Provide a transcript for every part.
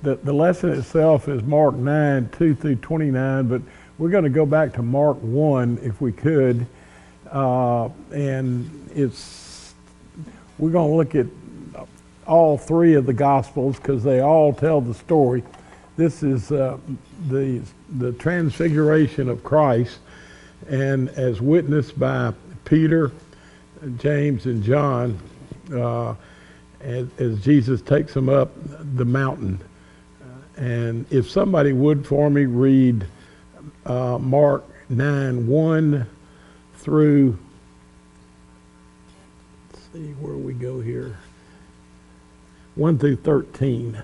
the lesson itself is Mark 9, 2 through 29, but we're going to go back to Mark 1 if we could. And we're going to look at all three of the Gospels because they all tell the story. This is the transfiguration of Christ, and as witnessed by Peter, James, and John, as Jesus takes them up the mountain. And if somebody would for me read Mark 9, 1 through, let's see where we go here, 1 through 13. And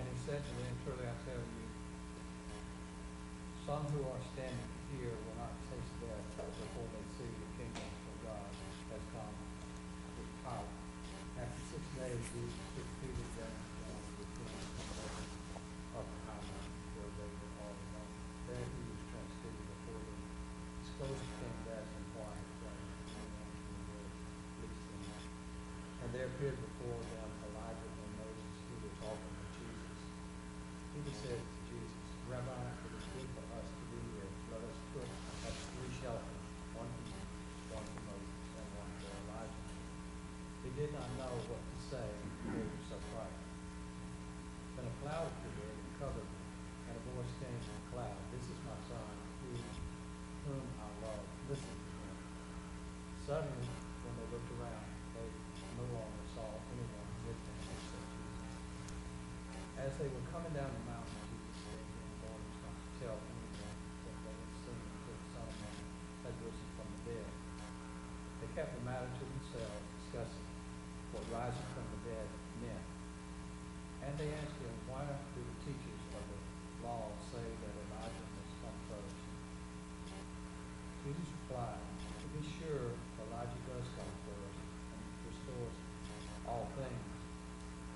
he said to them, truly I tell you, some who are standing here will not taste death before they see the kingdom of God has come with power. After 6 days, Jesus took Peter, James, and John with him up the high mountain where they were all alone. There he was transfigured before them. His clothes became dazzling white, and there appeared before them Elijah and Moses who were talking with Jesus. Peter said to Jesus, Rabbi, it is good for us to be here. Let us put up 3 shelters, one for you, one for Moses, and one for Elijah. He did not know what to say, for he was so frightened. Then a cloud appeared and covered them, and a voice came from the cloud, This is my son, whom I love. Listen to him. Suddenly, when they looked around, they no longer saw anyone with them except Jesus. As they were coming down the mountain, Jesus said to them, orders not to tell anyone that they had seen until the Son of Man had risen from the dead. They kept the matter to themselves, discussing what rising from the dead meant. And they asked him, Why do the teachers of the law say that Elijah must come first? Jesus replied, To be sure, Elijah does come first and restores all things.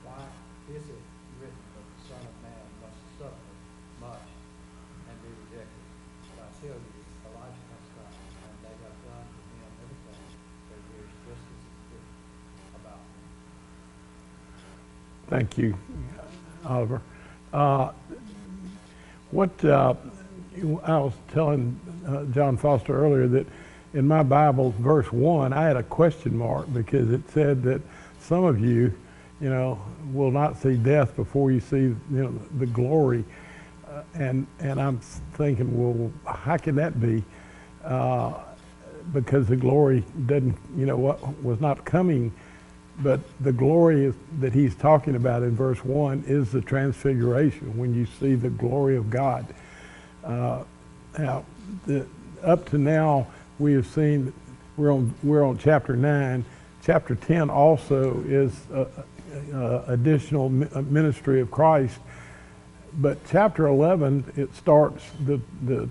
Why is it written that the Son of Man must suffer much and be rejected? But I tell you, Elijah must come, and they have done to him everything that is just as it's written about him. Thank you, Oliver. I was telling John Foster earlier that in my Bible, verse 1, I had a question mark because it said that some of you, will not see death before you see, the glory. And I'm thinking, well, how can that be? Because the glory doesn't, was not coming. But the glory that he's talking about in verse 1 is the transfiguration, when you see the glory of God. Now, up to now, we have seen, we're on chapter 9. Chapter 10 also is additional ministry of Christ. But chapter 11, it starts the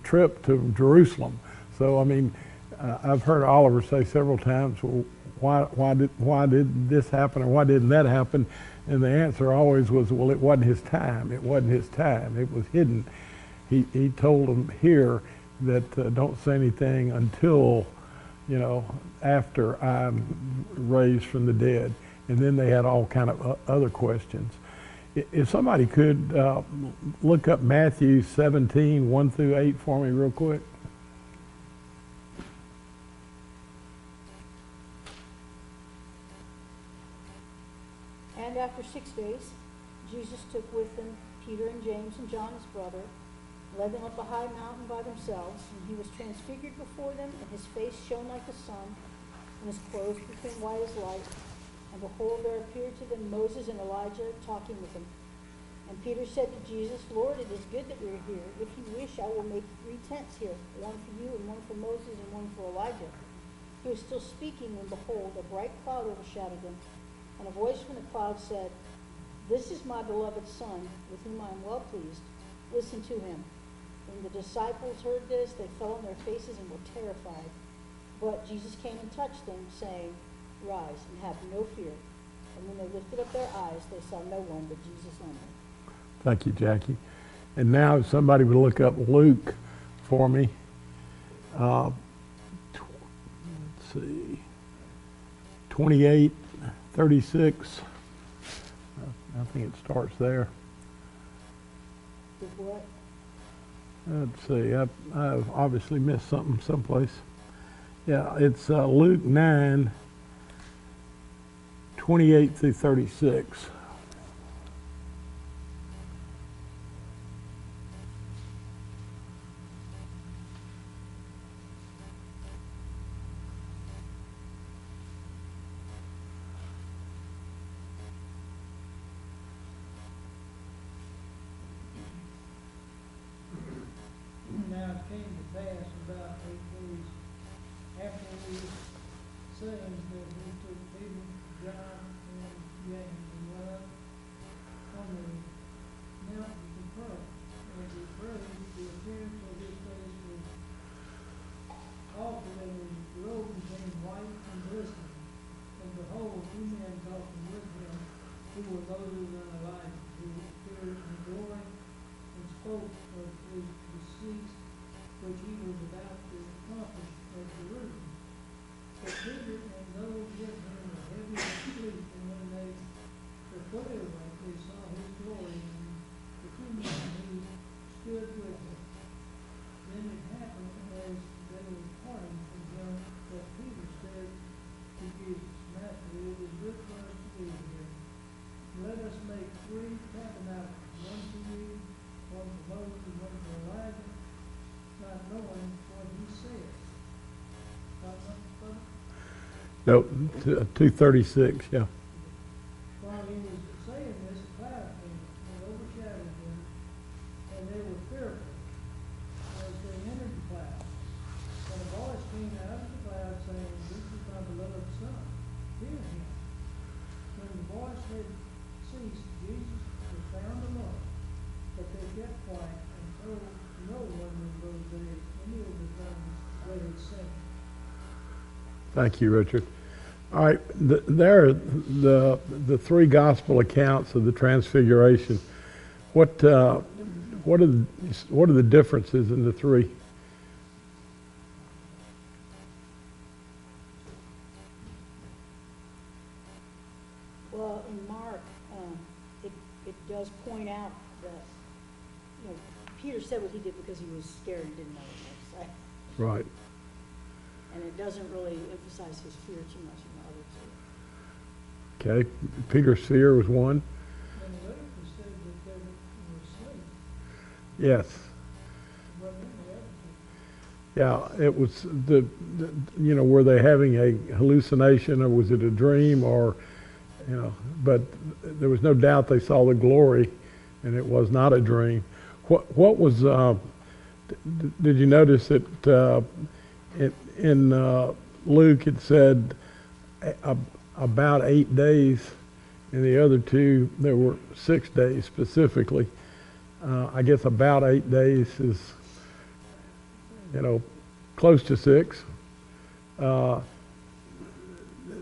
trip to Jerusalem. So, I mean, I've heard Oliver say several times, well, why did this happen or why didn't that happen? And the answer always was, well, it wasn't his time. It wasn't his time. It was hidden. He told them here that don't say anything until, after I'm raised from the dead. And then they had all kind of other questions. If somebody could look up Matthew 17, 1 through 8 for me real quick. And after 6 days, Jesus took with him Peter and James and John his brother, led them up a high mountain by themselves, and he was transfigured before them, and his face shone like the sun, and his clothes became white as light. And behold, there appeared to them Moses and Elijah talking with him. And Peter said to Jesus, Lord, it is good that we are here. If you wish, I will make 3 tents here, one for you, and one for Moses, and one for Elijah. He was still speaking when, behold, a bright cloud overshadowed them. And a voice from the cloud said, This is my beloved Son, with whom I am well pleased. Listen to him. When the disciples heard this, they fell on their faces and were terrified. But Jesus came and touched them, saying, Rise and have no fear. And when they lifted up their eyes, they saw no one but Jesus only. Thank you, Jackie. And now if somebody would look up Luke for me. Let's see. 28, 36, I think it starts there. The what? Let's see, I've obviously missed something someplace. Yeah, it's Luke 9, 28 through 36. Now it came to pass about 8 days after these sayings that he took Peter, John, and James and went up on the mountain to pray. And he prayed, the appearance of his face was awful, and his robe became white and glistening. And behold, 2 men talking with him, who were Moses and Elijah, who appeared in glory and spoke of his decease, which he was about to accomplish at Jerusalem. But Peter and those with him were heavy with sleep, and when they were fully awake, they saw his glory, and the 2 men who stood with him. Then it happened, as they were parting from him, that Peter said to Jesus, Master, it is good for us to be here. Let us make 3 tabernacles, one for you, one for Moses, and one for Elijah, not knowing what he said. No, 236, yeah. While he was saying this, a cloud came and overshadowed them, and they were fearful as they entered the cloud. And a voice came out of the cloud saying, This is my beloved Son, hear him. When the voice had ceased, Jesus was found alone, but they kept quiet and told no one of those days any of the things they had seen. Thank you, Richard. All right, there are the 3 gospel accounts of the Transfiguration. What are the differences in the 3? Well, in Mark, it does point out that, Peter said what he did because he was scared and didn't know what to say. Right. And it doesn't really emphasize his fear too much in the other 2. Okay, Peter's fear was one. And Luke said that they were asleep. Yes. It wasn't in the other 2. Yeah, it was were they having a hallucination, or was it a dream, or, but there was no doubt they saw the glory, and it was not a dream. What was, did you notice that in Luke it said about 8 days, in the other 2 there were 6 days specifically. I guess about 8 days is, close to 6.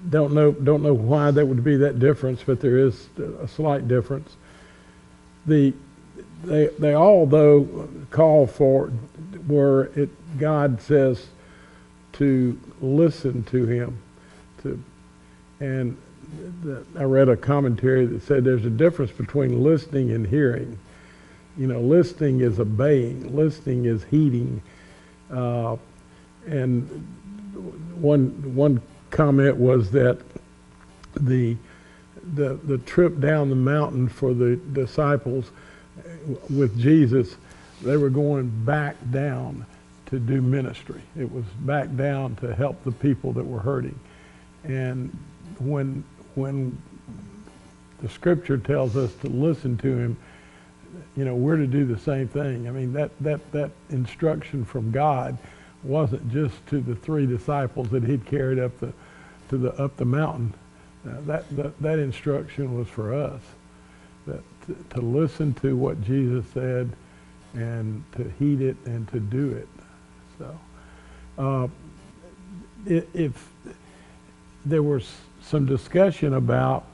Don't know why that would be that difference, but there is a slight difference. They all, though, call for where God says to listen to him. I read a commentary that said there's a difference between listening and hearing. Listening is obeying. Listening is heeding. And one comment was that the trip down the mountain for the disciples with Jesus, they were going back down to do ministry. It was back down to help the people that were hurting. And when the scripture tells us to listen to him, we're to do the same thing. I mean, that instruction from God wasn't just to the 3 disciples that he'd carried up the mountain. That instruction was for us, that to listen to what Jesus said and to heed it and to do it. So if there was some discussion about,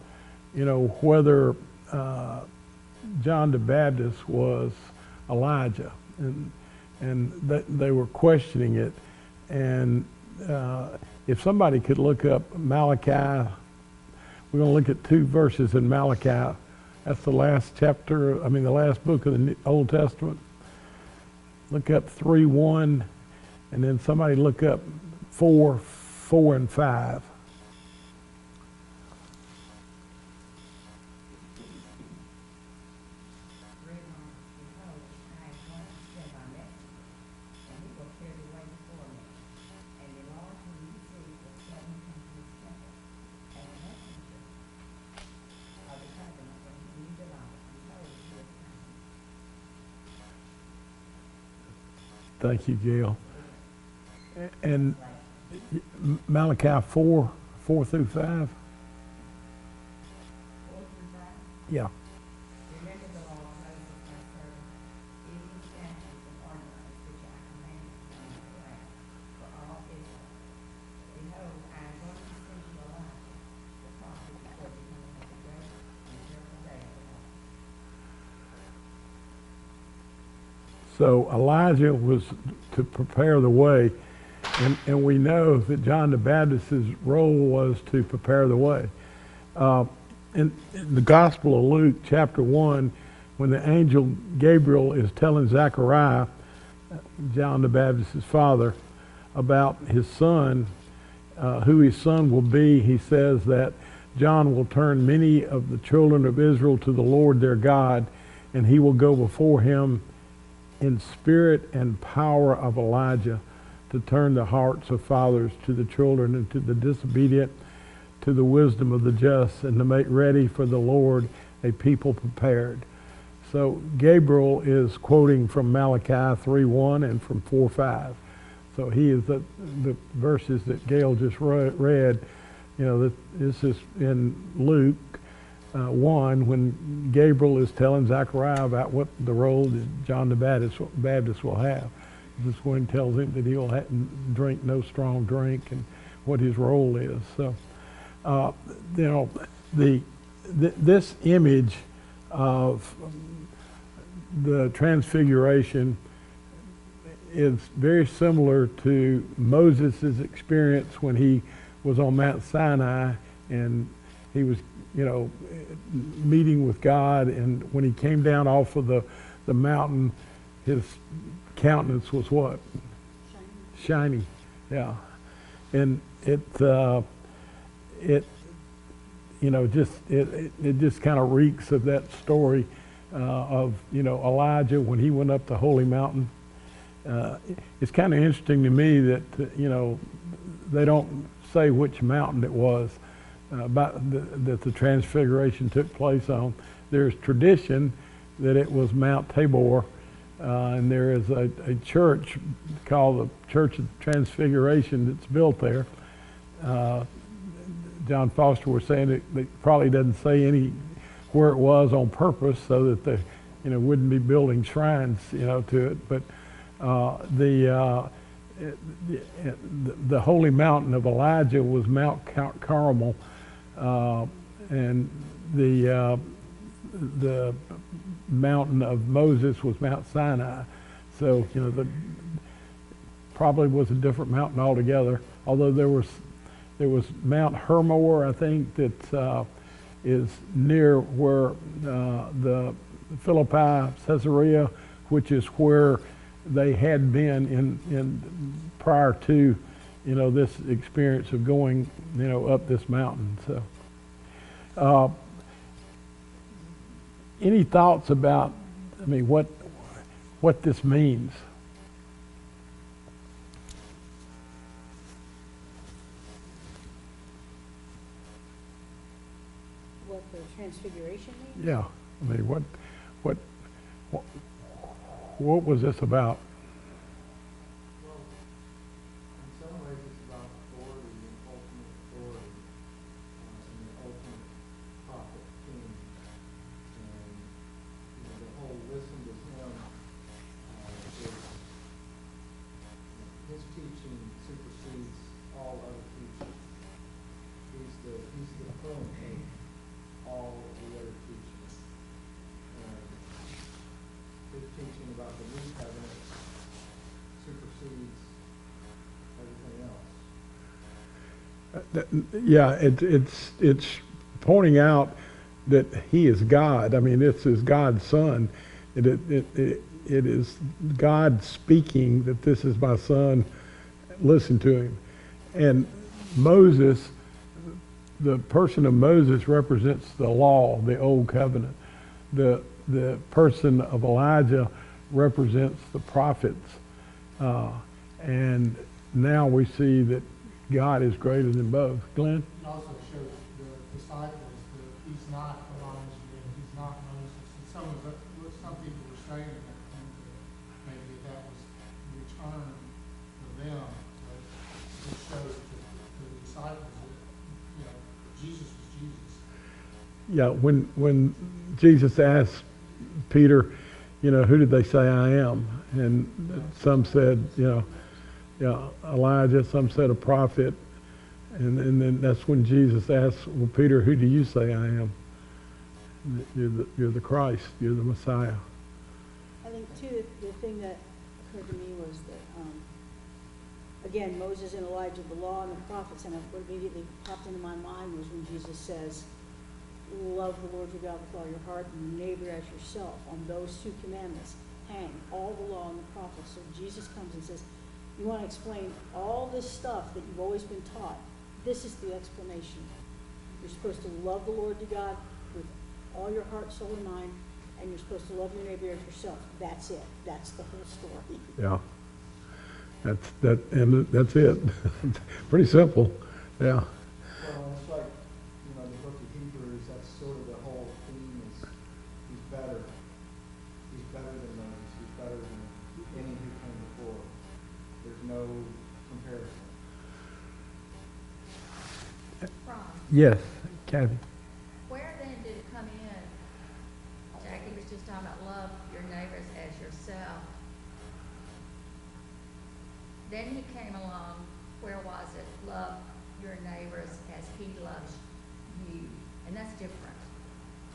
whether John the Baptist was Elijah, and they were questioning it. And if somebody could look up Malachi, we're going to look at two verses in Malachi. That's the last chapter, the last book of the Old Testament. Look up 3:1, and then somebody look up 4:4 and 5. Thank you, Gail. And Malachi 4:4 through 5. Yeah. Remember the law of Moses my servant, these statutes and ordinances which I commanded you in the land for all Israel. Behold, I am going to send you Elijah, the prophet, before the coming of the great and terrible day of the Lord. So Elijah was to prepare the way, and we know that John the Baptist's role was to prepare the way. In the Gospel of Luke, chapter 1, when the angel Gabriel is telling Zechariah, John the Baptist's father, about his son, who his son will be, he says that John will turn many of the children of Israel to the Lord their God, and he will go before him in spirit and power of Elijah to turn the hearts of fathers to the children and to the disobedient to the wisdom of the just, and to make ready for the Lord a people prepared. So Gabriel is quoting from Malachi 3:1 and from 4:5. So he is the verses that Gail just read. This is in Luke 1 when Gabriel is telling Zechariah about what the role that John the Baptist will have. This is when he tells him that he will drink no strong drink and what his role is. So, this image of the transfiguration is very similar to Moses' experience when he was on Mount Sinai and he was, meeting with God, and when he came down off of the mountain, his countenance was what? Shiny. Yeah. And it just kind of reeks of that story of Elijah when he went up the holy mountain. It's kind of interesting to me that they don't say which mountain it was that the transfiguration took place on. There's tradition that it was Mount Tabor, and there is a church called the Church of the that's built there. John Foster was saying it probably doesn't say where it was on purpose so that they wouldn't be building shrines to it, but the holy mountain of Elijah was Mount Carmel, and the mountain of Moses was Mount Sinai. So probably was a different mountain altogether. Although there was Mount Hermor, I think, that is near where the Philippi, Caesarea, which is where they had been in prior to this experience of going up this mountain. So any thoughts about what this means? What the transfiguration means? Yeah, what was this about? Well, in some ways it's about authority and ultimate authority and the ultimate prophet king. And the whole listen to him is his teaching supersedes all other teaching. He's the point of all the other teachings. His teaching about the new covenant supersedes everything else. Yeah, it's pointing out that he is God. I mean, this is God's son. It is God speaking that this is my son. Listen to him. And Moses, the person of Moses represents the law, the old covenant. The person of Elijah represents the prophets. And now we see that God is greater than both. Glenn? It also shows the disciples that he's not Elijah and he's not Moses. And some people were saying that maybe that was return for them. But it shows to the disciples that Jesus was Jesus. Yeah, when Jesus asked Peter, who did they say I am? And some said, Elijah, some said a prophet. And then that's when Jesus asked, well, Peter, who do you say I am? You're the Christ, you're the Messiah. I think too, the thing that occurred to me was that, again, Moses and Elijah, the law and the prophets, and what immediately popped into my mind was when Jesus says, love the Lord your God with all your heart and your neighbor as yourself. On those two commandments hang all the law and the prophets. So Jesus comes and says, you want to explain all this stuff that you've always been taught. This is the explanation. You're supposed to love the Lord your God with all your heart, soul, and mind, and you're supposed to love your neighbor as yourself. That's it. That's the whole story. Yeah. That's it. Pretty simple. Yeah. Well, it's like, the book of Hebrews, that's sort of the whole theme is he's better. He's better than Moses. He's better than any who came before. There's no comparison. Ron, Yes, Kathy. where then did it come in? Jackie was just talking about love your neighbors as yourself. Then he came along, where was it? Love your neighbors as he loves you. And that's different.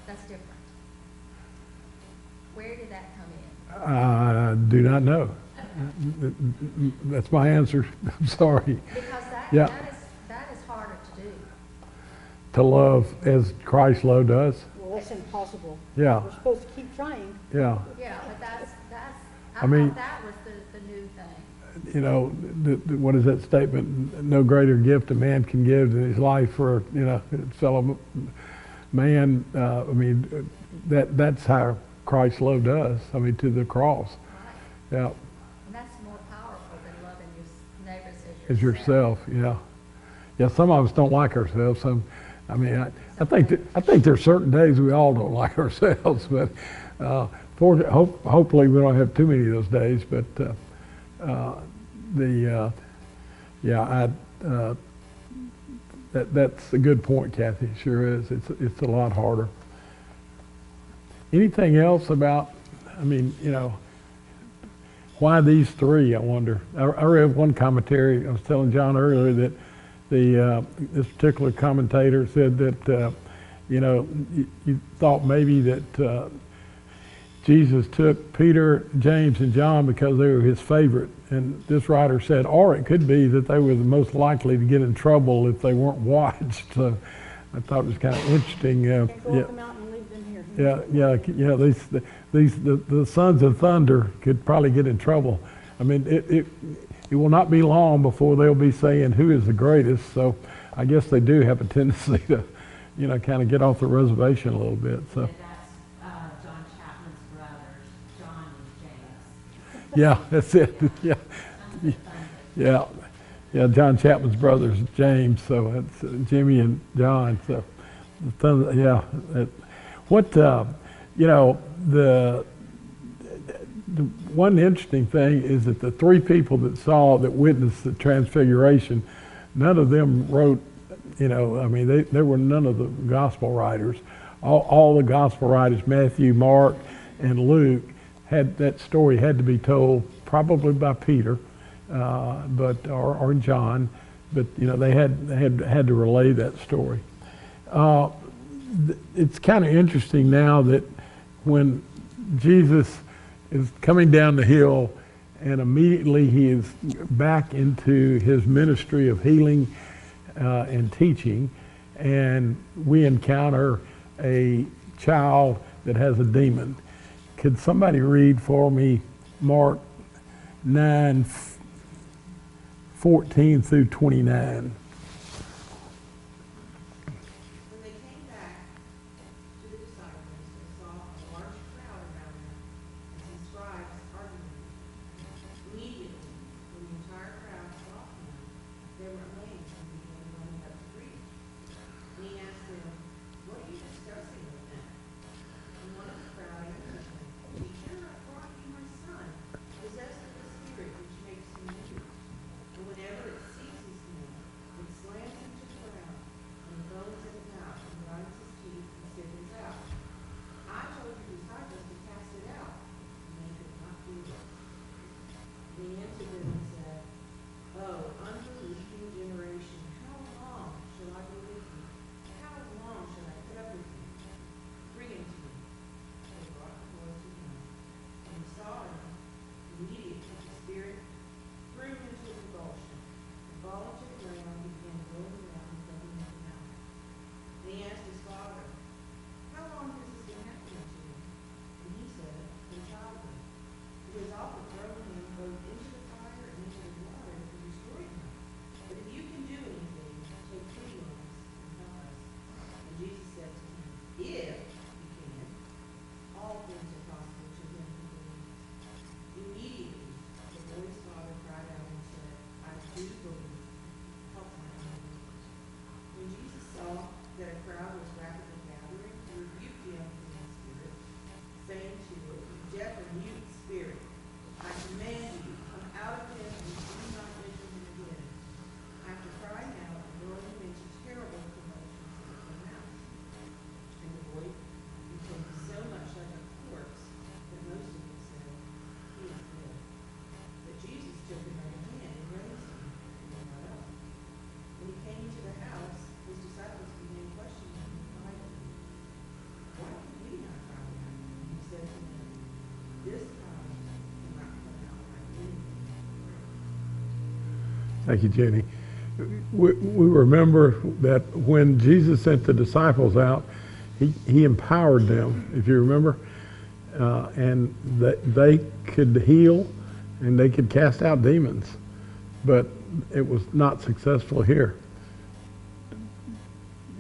That's different. Where did that come in? I do not know. That's my answer. I'm sorry. Because Yeah. that is harder to do. To love as Christ loved us. Well, that's impossible. Yeah. We're supposed to keep trying. Yeah. Yeah, but that's I mean- thought that was the new thing. What is that statement? No greater gift a man can give than his life for, fellow man. That's how Christ loved us. To the cross. Right. Yeah. And that's more powerful than loving your neighbors As yourself. Yeah. Yeah. Some of us don't like ourselves. I think there's certain days we all don't like ourselves, but hopefully we don't have too many of those days. But that's a good point, Kathy. It sure is. It's a lot harder. Anything else about? Why these three? I wonder. I read one commentary. I was telling John earlier that this particular commentator said that you thought maybe that Jesus took Peter, James, and John because they were his favorite. And this writer said, or it could be that they were the most likely to get in trouble if they weren't watched. So I thought it was kind of interesting. Can't go up the mountain and leave them here. The sons of thunder could probably get in trouble. It will not be long before they'll be saying who is the greatest. So I guess they do have a tendency to, kind of get off the reservation a little bit. So. That's John Chapman's brothers, John and James. Yeah, that's it. Yeah. John Chapman's brothers, James. So it's Jimmy and John. So, the one interesting thing is that the three people that witnessed the transfiguration, none of them wrote. There were none of the gospel writers. All the gospel writers, Matthew, Mark, and Luke, that story had to be told probably by Peter, or John, but they had to relay that story. It's kind of interesting now that when Jesus is coming down the hill and immediately he is back into his ministry of healing and teaching, and we encounter a child that has a demon. Could somebody read for me Mark 9:14 through 29? When they came back to the disciples, they saw a large crowd around them, and some scribes arguing. Immediately, when the entire crowd saw him, they were amazed and began running up to greet him. And he asked them, "What are you discussing with them?" And one of the crowd answered him, "Teacher, I brought you my son, possessed of a spirit which makes him mute. And whenever it seizes him, it slams him to the ground, and he foams at the mouth, and grinds his teeth, and spits it out. I told your disciples to cast it out, and they could not do it." And he answered them and said, "Oh, unbelieving generation, how long shall I be with you? How long shall I put up with you? Bring him to me." They brought the boy to him. When he saw him, immediately the spirit threw him into a convulsion. And falling to the ground, he began rolling around and foaming at the mouth. And he asked his father, "How long has this been happening to you?" And he said, "From childhood. It has often thrown him both into the fire and into the water to destroy him. But if you can do anything, take pity on us and help us." And Jesus said to him, "If you can, all things are possible to him who believes." Immediately, the boy's father cried out and said, "I do believe. Help my unbelief." When Jesus saw that a crowd was rapidly gathering, he rebuked the unclean spirit, saying to it, "You deaf and mute spirit, I command you, come out of him and do not enter him again." After crying out and throwing him into terrible convulsions, he came out. And the boy became so much like a corpse that most of them said, "He is dead." But Jesus took him by the hand and raised him, and he got up. When he came into the house, his disciples began questioning him privately, "Why did we not cry out?" And he said to them, "This kind cannot come out by anything but prayer." Thank you, Jenny. We remember that when Jesus sent the disciples out, he empowered them, if you remember, and that they could heal and they could cast out demons, but it was not successful here.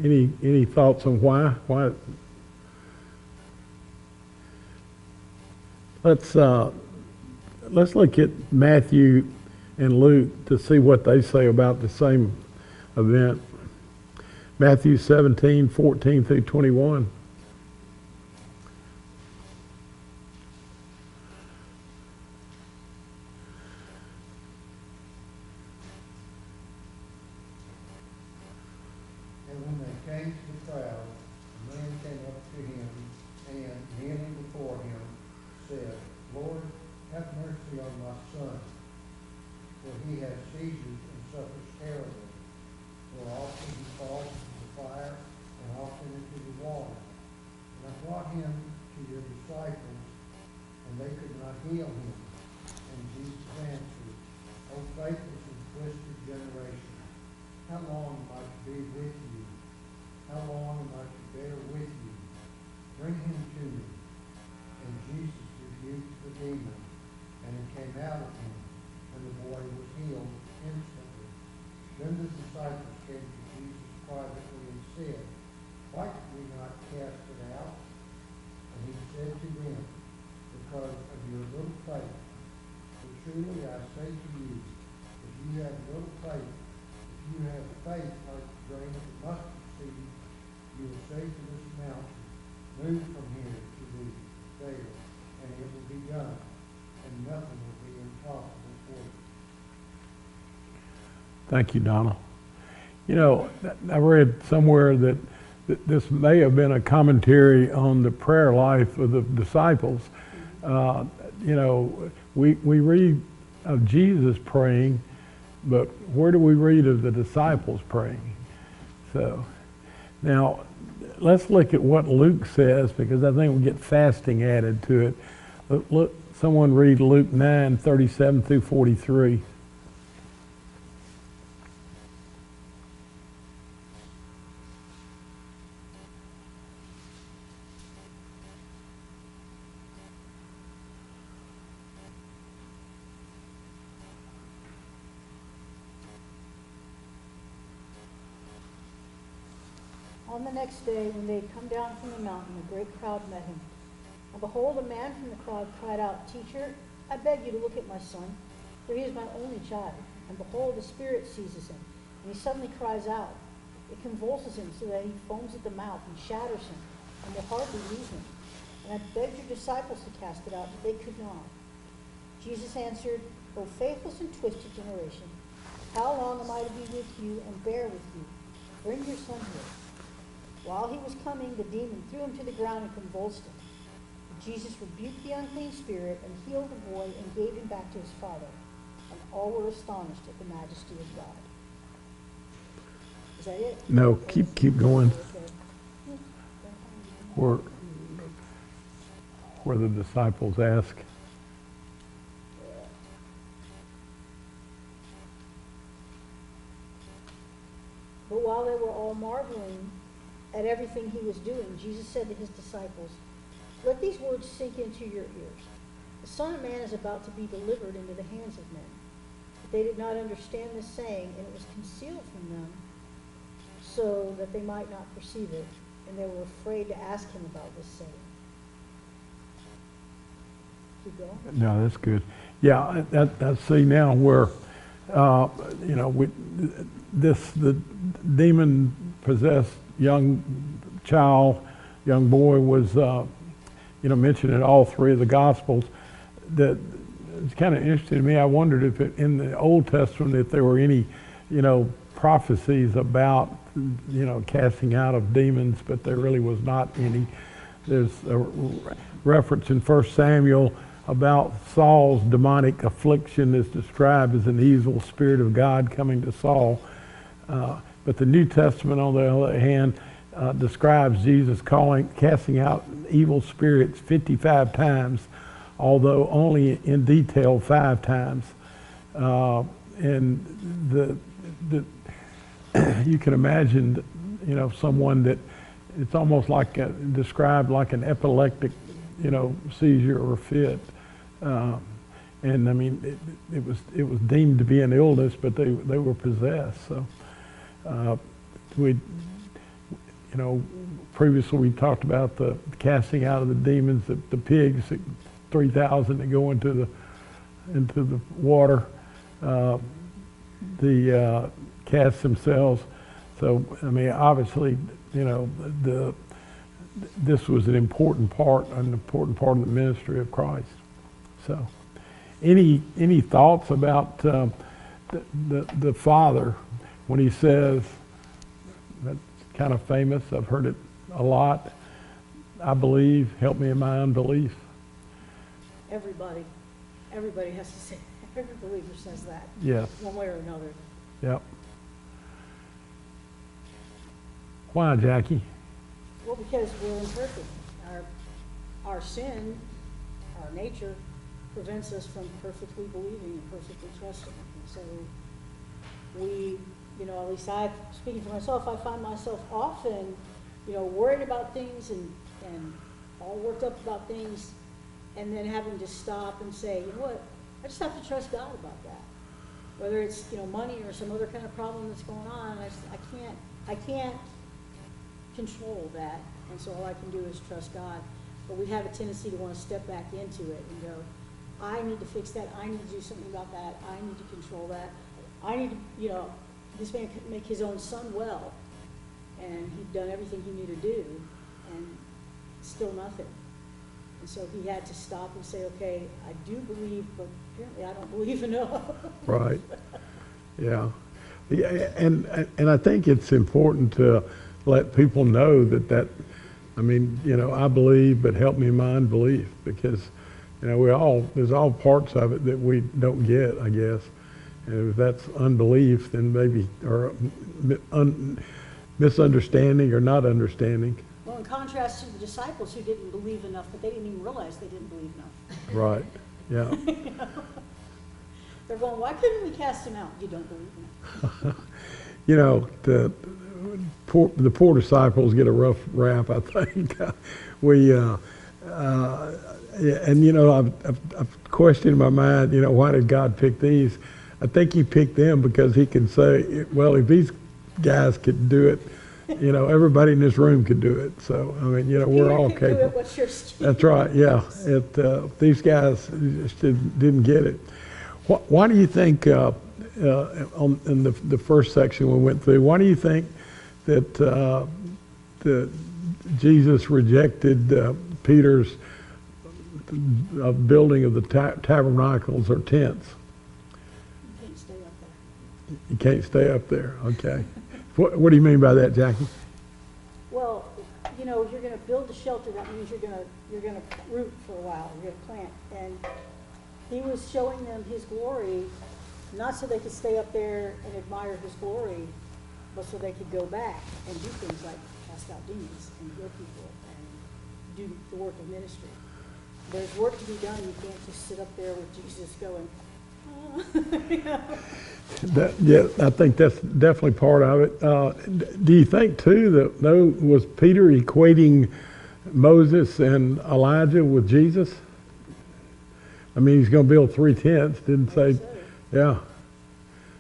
Any thoughts on why? Why? Let's look at Matthew and Luke to see what they say about the same event. Matthew 17:14 through 21. And when they came to the crowd, a man came up to him, and kneeling before him, said, "Lord, have mercy on my son, for he has seizures and suffers terribly. For often he falls into the fire, and often into the water. And I brought him to your disciples, and they could not heal him." And Jesus answered, "O faithless and twisted generation, how long am I to be with you? How long am I to bear with you? Bring him to me." And Jesus rebuked the demon, and it came out of him, and the boy was healed instantly. Then the disciples came to Jesus privately and said, "Why could we not cast it out?" And he said to them, "Because of your little faith. For truly I say to you, if you have little faith, if you have faith like the grain of a mustard seed, you will say to this mountain, 'Move from here to there,' and it will be done, and nothing will be impossible for you." Thank you, Donald. You know, I read somewhere that this may have been a commentary on the prayer life of the disciples. You know, we read of Jesus praying, but where do we read of the disciples praying? So, now, let's look at what Luke says, because I think we get fasting added to it. Look, someone read Luke 9:37 through 43. On the next day, when they had come down from the mountain, a great crowd met him. And behold, a man from the crowd cried out, Teacher, I beg you to look at my son, for he is my only child. And behold, a spirit seizes him, and he suddenly cries out. It convulses him so that he foams at the mouth and shatters him, and will hardly leave him. And I begged your disciples to cast it out, but they could not. Jesus answered, O faithless and twisted generation, how long am I to be with you and bear with you? Bring your son here. While he was coming, the demon threw him to the ground and convulsed him. Jesus rebuked the unclean spirit and healed the boy and gave him back to his father. And all were astonished at the majesty of God. Is that it? No, keep going. Okay. Where the disciples ask. But while they were all marveling at everything he was doing, Jesus said to his disciples, Let these words sink into your ears. The Son of Man is about to be delivered into the hands of men. But they did not understand this saying, and it was concealed from them, so that they might not perceive it, and they were afraid to ask him about this saying. Keep going. No, that's good. Yeah, that's see now where, the demon-possessed young boy was, mentioned in all three of the Gospels. That it's kind of interesting to me. I wondered if in the Old Testament if there were any, prophecies about, casting out of demons, but there really was not any. There's a reference in 1 Samuel about Saul's demonic affliction is described as an evil spirit of God coming to Saul. But the New Testament, on the other hand, describes Jesus casting out evil spirits 55 times, although only in detail 5 times. And you can imagine, someone that it's almost like described like an epileptic, seizure or fit. And I mean, it was deemed to be an illness, but they were possessed. So previously we talked about the casting out of the demons, the pigs, 3,000 that go into the water, the cast themselves. So I mean, obviously, this was an important part of the ministry of Christ. So, any thoughts about the Father when he says, that's kind of famous, I've heard it a lot, I believe, help me in my unbelief. Everybody has to say, every believer says that. Yes. One way or another. Yep. Why, Jackie? Well, because we're imperfect. Our sin, our nature, prevents us from perfectly believing and perfectly trusting. And so we, at least speaking for myself, I find myself often, worried about things and all worked up about things, and then having to stop and say, you know what, I just have to trust God about that. Whether it's, money or some other kind of problem that's going on, I can't control that, and so all I can do is trust God. But we have a tendency to want to step back into it and go, I need to fix that, I need to do something about that, I need to control that, I need to, this man could make his own son well, and he'd done everything he knew to do, and still nothing. And so he had to stop and say, okay, I do believe, but apparently I don't believe enough. Right. Yeah. And I think it's important to let people know that I believe, but help me in my unbelief, because there's all parts of it that we don't get, I guess. And if that's unbelief, then maybe, or misunderstanding or not understanding. Well, in contrast to the disciples who didn't believe enough, but they didn't even realize they didn't believe enough. Right. Yeah. They're going, why couldn't we cast him out? You don't believe enough. The poor disciples get a rough rap, I think. I've questioned in my mind, why did God pick these? I think he picked them because he can say, well, if these guys could do it, You know, everybody in this room could do it. So, I mean, you know, we're all Peter could do it, capable. what's your strength? That's right, yeah. These guys just didn't get it. Why do you think, in the first section we went through, why do you think that Jesus rejected Peter's building of the tabernacles or tents? You can't stay up there. You can't stay up there, okay. What do you mean by that, Jackie? Well, you know, if you're gonna build a shelter, that means you're gonna root for a while, you're gonna plant. And he was showing them his glory, not so they could stay up there and admire his glory, but so they could go back and do things like cast out demons and heal people and do the work of ministry. There's work to be done. You can't just sit up there with Jesus going, you know? Yeah, I think that's definitely part of it. Do you think too that was Peter equating Moses and Elijah with Jesus? I mean, he's going to build 3 tents. Didn't say, So, yeah.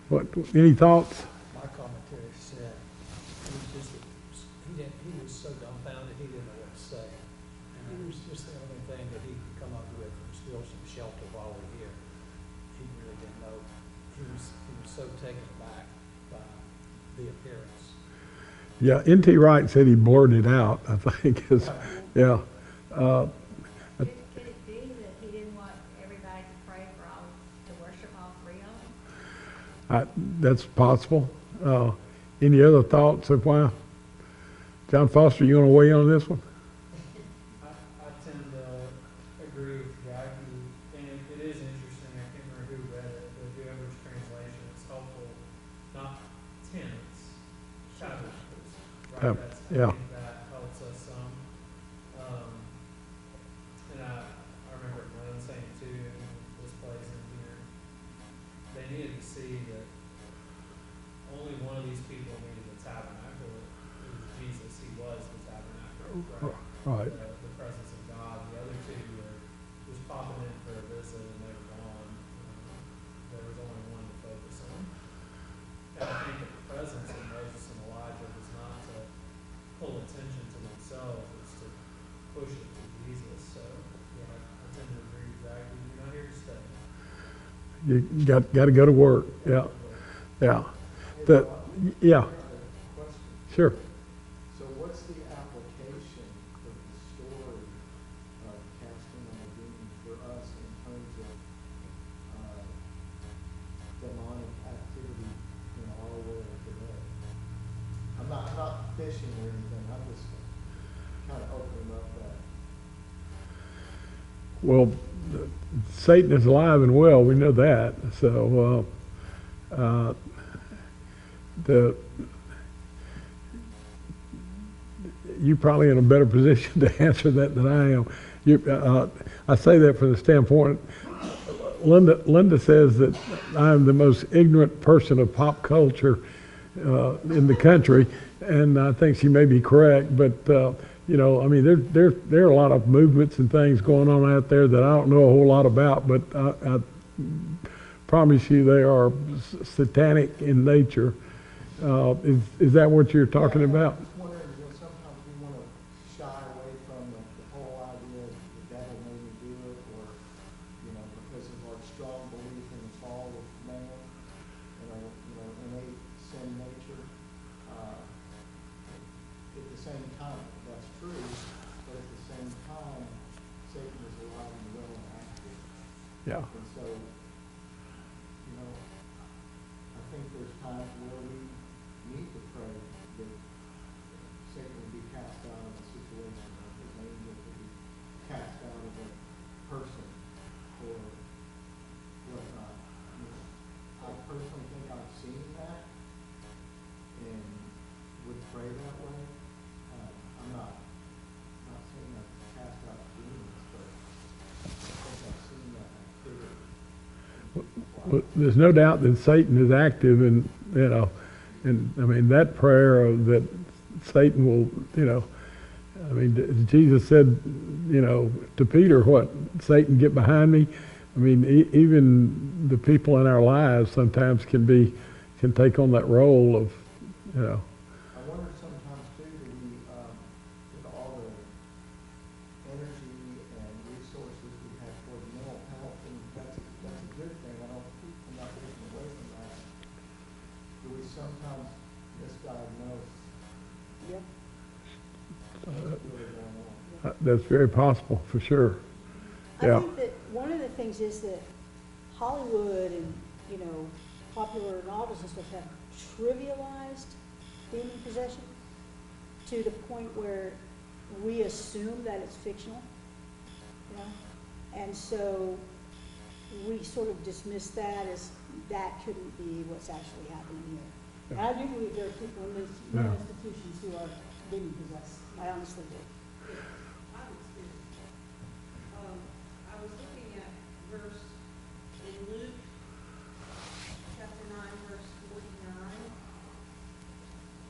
What? Any thoughts? My commentary said, he was so dumbfounded, he didn't know what to say. And it was just the only thing that he could come up with was build some shelter while we're here. He really didn't know. He was so taken aback by the appearance. Yeah, N.T. Wright said he blurted it out, I think. Yeah. Could it be that he didn't want everybody to pray for all, to worship all 3 of them? That's possible. Any other thoughts of why? John Foster, you want to weigh in on this one? I tend to agree with Jackie, and it is interesting. I can't remember who read it, but whoever's translation, it's helpful, not tents, tabernacles, right? Yeah. I think that helps us some. And I remember Glenn saying too, in this place in here, they needed to see that only one of these people needed the tabernacle. It was Jesus. He was the tabernacle, right? Right. The presence of God. The other 2 were just popping in for a visit and they were gone. There was only one to focus on. And I think that the presence of Moses and Elijah was not to pull attention to themselves, it's to push it to Jesus. So, yeah, I tend to agree exactly. You're not here to stay. You got to go to work. Yeah. Yeah. Yeah. Question. Sure. So what's the application of the story of casting out demons for us in terms of demonic activity in our world today? I'm not fishing or anything. I'm just kind of opening up that. Well, Satan is alive and well. We know that. So, you're probably in a better position to answer that than I am. I say that from the standpoint, Linda says that I'm the most ignorant person of pop culture in the country, and I think she may be correct. But you know, I mean, there are a lot of movements and things going on out there that I don't know a whole lot about, but I promise you they are satanic in nature. Is that what you're talking about? I'm just wondering, sometimes we want to shy away from the whole idea of the devil made me do it, or, because of our strong belief in the fall of man, and our, innate sin nature. At the same time, that's true, but at the same time, Satan is alive and well and active. Yeah. And so, I think there's times where we need to pray that Satan will be cast out of a situation, or his angel will be cast out of a person, or whatnot. I personally think I've seen that and would pray that way. I'm not saying I've cast out demons, but I think I've seen that activity. Well, there's no doubt that Satan is active, and and I mean that prayer that Satan will, I mean Jesus said, to Peter, what, Satan, get behind me. I mean, even the people in our lives sometimes can take on that role of, I wonder sometimes That's very possible, for sure. I Yeah. think that one of the things is that Hollywood and, you know, popular novels and stuff have trivialized demon possession to the point where we assume that it's fictional, you know? And so we sort of dismiss that as that couldn't be what's actually happening here. And I do believe there are people in these mental institutions who are demon possessed. I honestly do. I was too. I was looking at verse in Luke chapter 9, verse 49.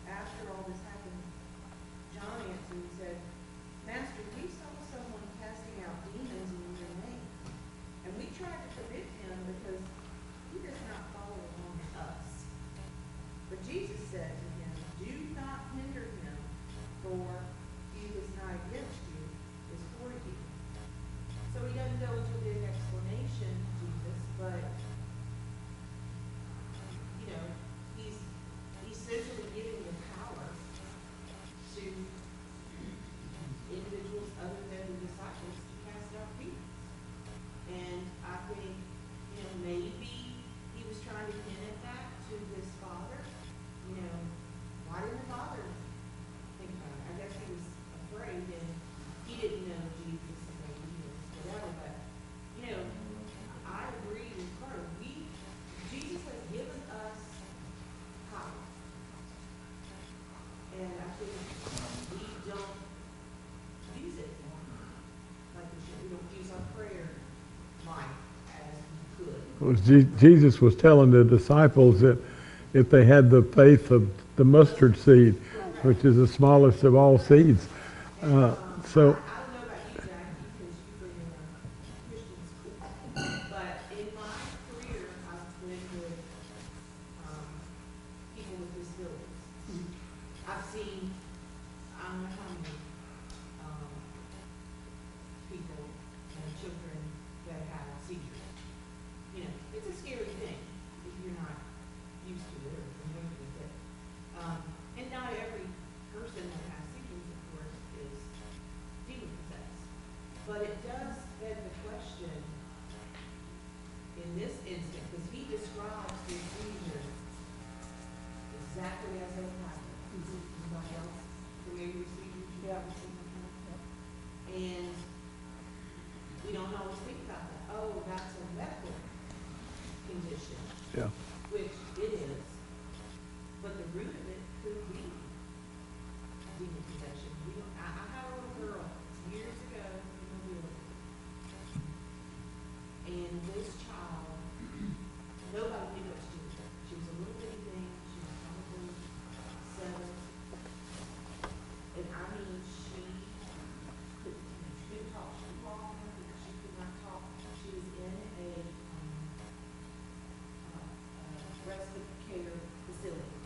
After all this happened, John answered and said, Master, we saw someone casting out demons in your name, and we tried to forbid him because he does not follow along with us. But Jesus said to him, do not hinder him, for he who is not against you is for you. So he doesn't go into a big explanation, Jesus, but, you know, he's essentially giving the power to individuals other than the disciples to cast out demons. And I think, you know, maybe he was trying to hint at that to his father. You know, why didn't the father think about it? I guess he was afraid and he didn't know Jesus and maybe he was whatever, but, you know, I agree with Carter. Jesus has given us power. And I think we don't use it like we should. We don't use our prayer might as we could. Well, Jesus was telling the disciples that if they had the faith of the mustard seed, which is the smallest of all seeds. So, I don't know about you, Jackie, because you've been in a Christian school, but in my career, I've been with people with disabilities. I've seen, I don't know how many people and children that have seizures. You know, it's a scary thing if you're not used to it or familiar with it. And not every person that has seizures, of course, is demon possessed. But it does beg the question in this instance, because he describes the seizure exactly as they happen. Anybody else familiar with seizures? You haven't seen them? And we don't always think about that. Oh, that's a medical condition, yeah. which it is. But the root of it could be demon possession. We don't, I had a little girl years ago in the village. And this child, nobody knew what to do with her. She was a little bitty thing. She was probably 7. And I mean, she couldn't talk. She could walk, she could not talk. She was in a respite care facility.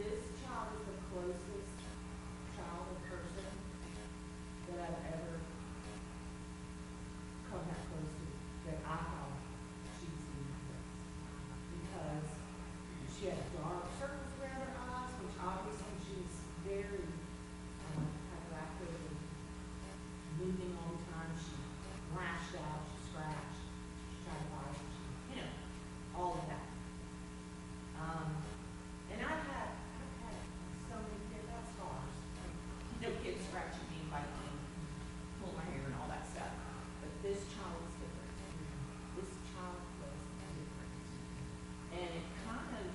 This child is the closest child or person that I've ever come that close to, that I thought she was demon possessed. Because she had dark circles around her eyes, which obviously she was very hyperactive and moving all the time. She lashed out, she scratched, she tried to bite, you know, all of that. And I've had so many kids have scars. You know, kids scratching me, biting me, pull my hair and all that stuff. But this child is different. This child was different. And it kind of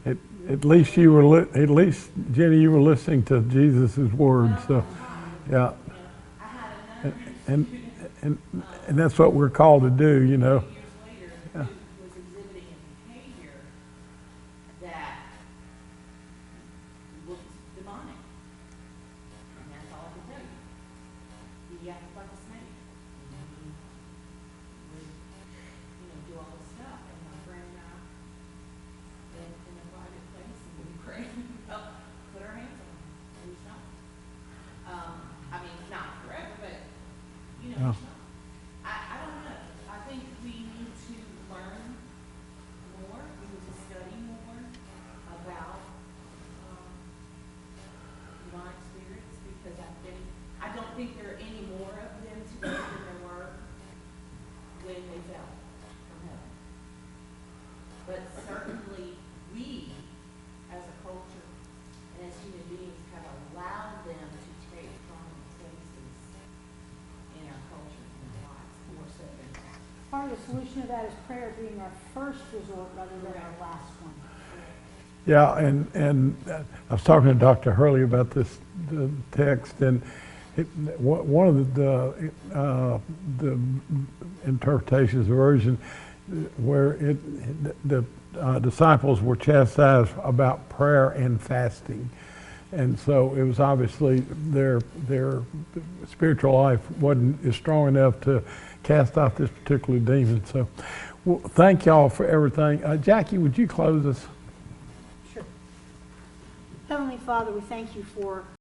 At least you were, at least, Jenny, you were listening to Jesus' words, so, yeah. I had another And, student, and, and that's what we're called to do, you know. years later, who was exhibiting a behavior that was demonic. And that's all I can tell you. He acted like a snake. And he would, do all this stuff. And my friend and I went in a private place and we prayed and put our hands on him. And we stopped. I mean, not forever, but, we Yeah. stopped. I don't know. I think we need to learn more. We need to study more about demonic spirits because I don't think there are any more of them today than there were when they fell from heaven. But certainly we, as a culture and as human beings, have allowed them to take prominent places in our culture and our lives more so than not. Part of the solution to that is prayer being our first resort rather than our last one. Yeah, and I was talking to Dr. Hurley about this the text, and one of the interpretations of the version where the disciples were chastised about prayer and fasting, and so it was obviously their spiritual life wasn't as strong enough to cast out this particular demon. So, well, thank y'all for everything. Jackie, would you close us? Sure. Heavenly Father, we thank you for